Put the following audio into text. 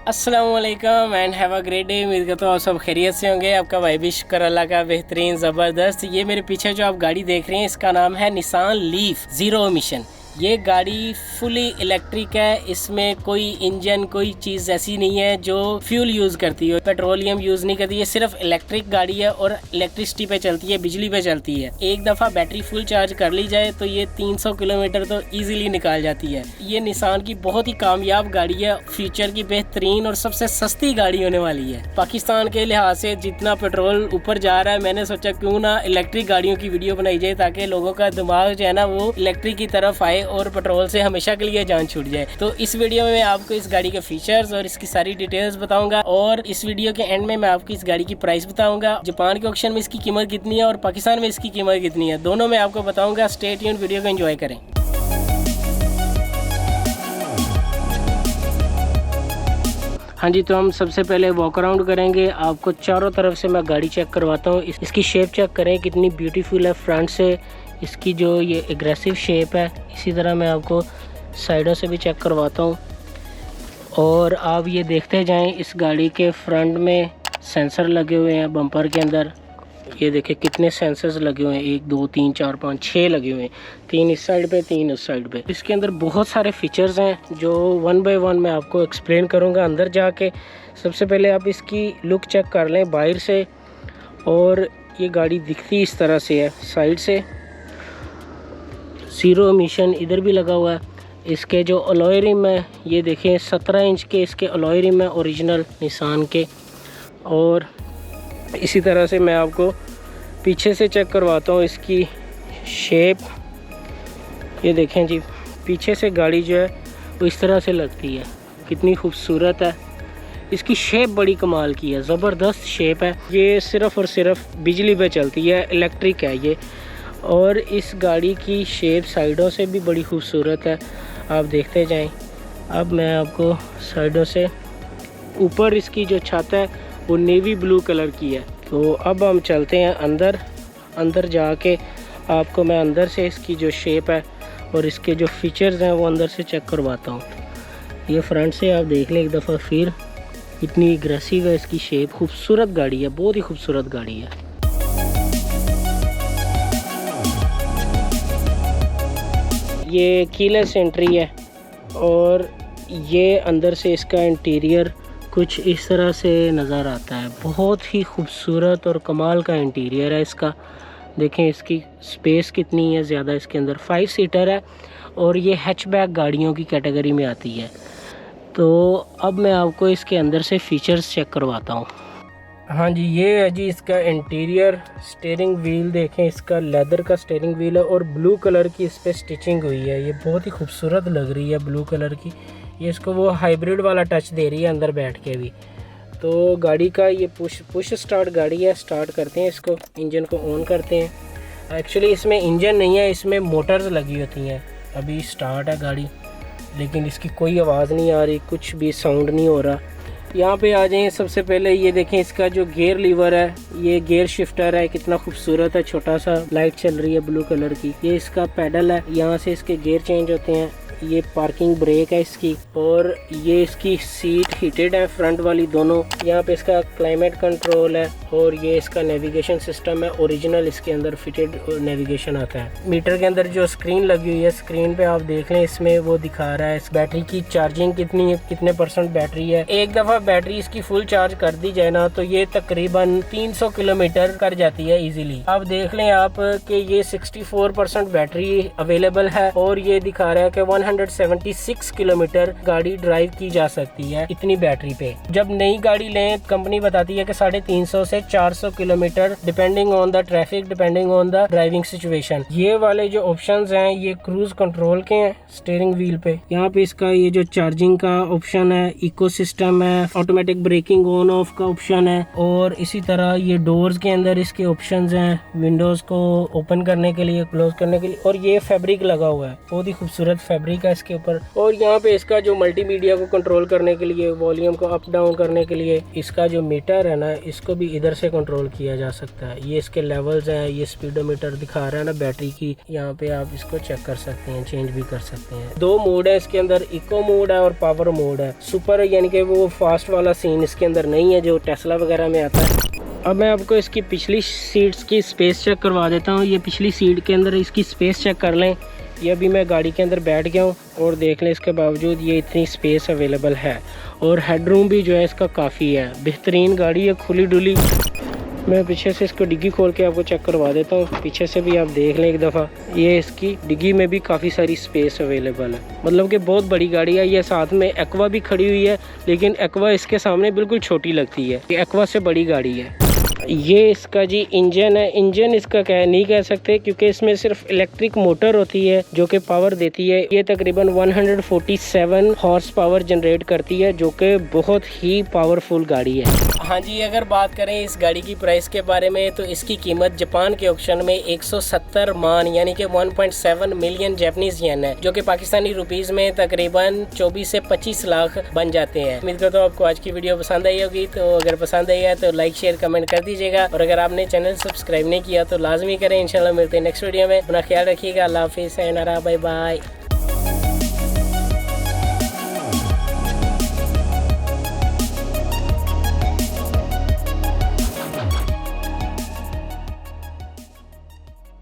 अस्सलाम वालेकुम and have a great day. उम्मीद करता हूँ आप सब खैरियत से होंगे। आपका भाई भी शुक्र अल्लाह का बेहतरीन ज़बरदस्त। ये मेरे पीछे जो आप गाड़ी देख रहे हैं इसका नाम है निसान लीफ ज़ीरो एमिशन। ये गाड़ी फुली इलेक्ट्रिक है। इसमें कोई इंजन कोई चीज़ ऐसी नहीं है जो फ्यूल यूज़ करती हो, पेट्रोलियम यूज़ नहीं करती है। सिर्फ इलेक्ट्रिक गाड़ी है और इलेक्ट्रिसिटी पे चलती है, बिजली पे चलती है। एक दफ़ा बैटरी फुल चार्ज कर ली जाए तो ये 300 किलोमीटर तो ईजिली निकाल जाती है। ये निसान की बहुत ही कामयाब गाड़ी है, फ्यूचर की बेहतरीन और सबसे सस्ती गाड़ी होने वाली है। पाकिस्तान के लिहाज से जितना पेट्रोल ऊपर जा रहा है, मैंने सोचा क्यों ना इलेक्ट्रिक गाड़ियों की वीडियो बनाई जाए ताकि लोगों का दिमाग जो है ना वो इलेक्ट्रिक की तरफ आए और पेट्रोल से हमेशा के लिए जान छूट जाए। तो इस वीडियो में मैं आपको इस गाड़ी के फीचर्स और इसकी सारी डिटेल्स बताऊंगा और इस वीडियो के एंड में मैं आपको इस गाड़ी की प्राइस बताऊंगा। जापान के ऑक्शन में इसकी कीमत कितनी है और पाकिस्तान में इसकी कीमत कितनी है, दोनों मैं आपको बताऊंगा। स्टे ट्यून्ड, वीडियो को एंजॉय करें। हाँ जी, तो हम सबसे पहले वॉक अराउंड करेंगे। आपको चारों तरफ से मैं गाड़ी चेक करवाता हूँ। इसकी शेप चेक करें कितनी ब्यूटीफुल है। फ्रंट से इसकी जो ये एग्रेसिव शेप है, इसी तरह मैं आपको साइडों से भी चेक करवाता हूँ। और आप ये देखते जाएं, इस गाड़ी के फ्रंट में सेंसर लगे हुए हैं बम्पर के अंदर। ये देखें कितने सेंसर्स लगे हुए हैं, 1 2 3 4 5 6 लगे हुए हैं। 3 इस साइड पे, 3 उस साइड पे। इसके अंदर बहुत सारे फीचर्स हैं जो 1 बाय 1 मैं आपको एक्सप्लेन करूंगा अंदर जाके। सबसे पहले आप इसकी लुक चेक कर लें बाहर से। और ये गाड़ी दिखती इस तरह से है साइड से। ज़ीरो एमिशन इधर भी लगा हुआ है। इसके जो अलॉय रिम है ये देखें 17 इंच के इसके अलॉय रिम है ओरिजिनल निसान के। और इसी तरह से मैं आपको पीछे से चेक करवाता हूँ इसकी शेप। ये देखें जी, पीछे से गाड़ी जो है वो इस तरह से लगती है, कितनी खूबसूरत है। इसकी शेप बड़ी कमाल की है, ज़बरदस्त शेप है। ये सिर्फ़ और सिर्फ बिजली पे चलती है, इलेक्ट्रिक है ये। और इस गाड़ी की शेप साइडों से भी बड़ी खूबसूरत है, आप देखते जाएं। अब मैं आपको साइडों से, ऊपर इसकी जो छत है वो नेवी ब्लू कलर की है। तो अब हम चलते हैं अंदर। अंदर जाके आपको मैं अंदर से इसकी जो शेप है और इसके जो फीचर्स हैं वो अंदर से चेक करवाता हूँ। ये फ्रंट से आप देख लें एक दफ़ा फिर, इतनी एग्रेसिव है इसकी शेप। खूबसूरत गाड़ी है, बहुत ही खूबसूरत गाड़ी है। ये कीलेस एंट्री है और ये अंदर से इसका इंटीरियर कुछ इस तरह से नज़र आता है। बहुत ही खूबसूरत और कमाल का इंटीरियर है इसका। देखें इसकी स्पेस कितनी है ज़्यादा इसके अंदर। 5 सीटर है और ये हैचबैक गाड़ियों की कैटेगरी में आती है। तो अब मैं आपको इसके अंदर से फ़ीचर्स चेक करवाता हूँ। हाँ जी, ये है जी इसका इंटीरियर। स्टीयरिंग व्हील देखें, इसका लेदर का स्टीयरिंग व्हील है और ब्लू कलर की इस पर स्टिचिंग हुई है। ये बहुत ही खूबसूरत लग रही है ब्लू कलर की। ये इसको वो हाइब्रिड वाला टच दे रही है अंदर बैठ के भी। तो गाड़ी का ये पुश स्टार्ट गाड़ी है। स्टार्ट करते हैं इसको, इंजन को ऑन करते हैं। एक्चुअली इसमें इंजन नहीं है, इसमें मोटर्स लगी होती हैं। अभी स्टार्ट है गाड़ी, लेकिन इसकी कोई आवाज़ नहीं आ रही, कुछ भी साउंड नहीं हो रहा। यहाँ पे आ जाएं। सबसे पहले ये देखें इसका जो गियर लीवर है, ये गियर शिफ्टर है, कितना खूबसूरत है। छोटा सा लाइट चल रही है ब्लू कलर की। ये इसका पैडल है, यहाँ से इसके गियर चेंज होते हैं। ये पार्किंग ब्रेक है इसकी। और ये इसकी सीट हीटेड है फ्रंट वाली दोनों। यहाँ पे इसका क्लाइमेट कंट्रोल है और ये इसका नेविगेशन सिस्टम है ओरिजिनल। इसके अंदर फिटेड नेविगेशन आता है। मीटर के अंदर जो स्क्रीन लगी हुई है, स्क्रीन पे आप देख लें, इसमें वो दिखा रहा है इस बैटरी की चार्जिंग कितनी है, कितने % बैटरी है। एक दफ़ा बैटरी इसकी फुल चार्ज कर दी जाए ना तो ये तकरीबन 300 किलोमीटर कर जाती है इजीली। आप देख लें आप कि ये 64% बैटरी अवेलेबल है और ये दिखा रहा है कि 176 किलोमीटर गाड़ी ड्राइव की जा सकती है इतनी बैटरी पे। जब नई गाड़ी लें कंपनी बताती है कि 350 से 400 kilometre, depending on the traffic, depending on the driving situation. ये वाले जो ऑप्शंस हैं ये क्रूज कंट्रोल के हैं स्टीयरिंग व्हील पे। यहाँ पे इसका ये जो चार्जिंग का ऑप्शन है, इको सिस्टम है, ऑटोमेटिक ब्रेकिंग ऑन ऑफ का ऑप्शन है। और इसी तरह ये डोर्स के अंदर इसके ऑप्शंस हैं, विंडोज को ओपन करने के लिए, क्लोज करने के लिए। और ये फैब्रिक लगा हुआ है, बहुत ही खूबसूरत फैब्रिक है इसके ऊपर। और यहाँ पे इसका जो मल्टीमीडिया को कंट्रोल करने के लिए, वॉल्यूम को अप डाउन करने के लिए, इसका जो मीटर है ना, इसको भी इधर इधर से कंट्रोल किया जा सकता है। ये इसके लेवल्स हैं, ये स्पीडोमीटर दिखा रहा है ना बैटरी की, यहाँ पे आप इसको चेक कर सकते हैं, चेंज भी कर सकते हैं। 2 मोड है इसके अंदर, इको मोड है और पावर मोड है। सुपर यानी कि वो फास्ट वाला सीन इसके अंदर नहीं है जो टेस्ला वगैरह में आता है। अब मैं आपको इसकी पिछली सीट्स की स्पेस चेक करवा देता हूँ। ये पिछली सीट के अंदर इसकी स्पेस चेक कर लें। ये अभी मैं गाड़ी के अंदर बैठ गया हूँ और देख लें इसके बावजूद ये इतनी स्पेस अवेलेबल है और हेडरूम भी जो है इसका काफ़ी है। बेहतरीन गाड़ी है, खुली डुली। मैं पीछे से इसको डिग्गी खोल के आपको चेक करवा देता हूँ। पीछे से भी आप देख लें एक दफ़ा, ये इसकी डिग्गी में भी काफ़ी सारी स्पेस अवेलेबल है। मतलब कि बहुत बड़ी गाड़ी है। ये साथ में एक्वा भी खड़ी हुई है, लेकिन एक्वा इसके सामने बिल्कुल छोटी लगती है। ये एक्वा से बड़ी गाड़ी है। ये इसका जी इंजन है। इंजन इसका नहीं कह सकते क्योंकि इसमें सिर्फ इलेक्ट्रिक मोटर होती है जो कि पावर देती है। ये तकरीबन 147 हॉर्स पावर जनरेट करती है, जो कि बहुत ही पावरफुल गाड़ी है। हाँ जी, अगर बात करें इस गाड़ी की प्राइस के बारे में तो इसकी कीमत जापान के ऑक्शन में 170 मान यानी कि 1.7 मिलियन जापानीज येन है, जो कि पाकिस्तानी रुपीस में तकरीबन 24 से 25 लाख बन जाते हैं। उम्मीद करता हूँ आपको आज की वीडियो पसंद आई होगी। तो अगर पसंद आई है तो लाइक शेयर कमेंट कर दीजिएगा और अगर आपने चैनल सब्सक्राइब नहीं किया तो लाजमी करें। इंशाल्लाह मिलते हैं नेक्स्ट वीडियो में। अपना ख्याल रखिएगा। अल्लाह हाफिज़, बाय बाय।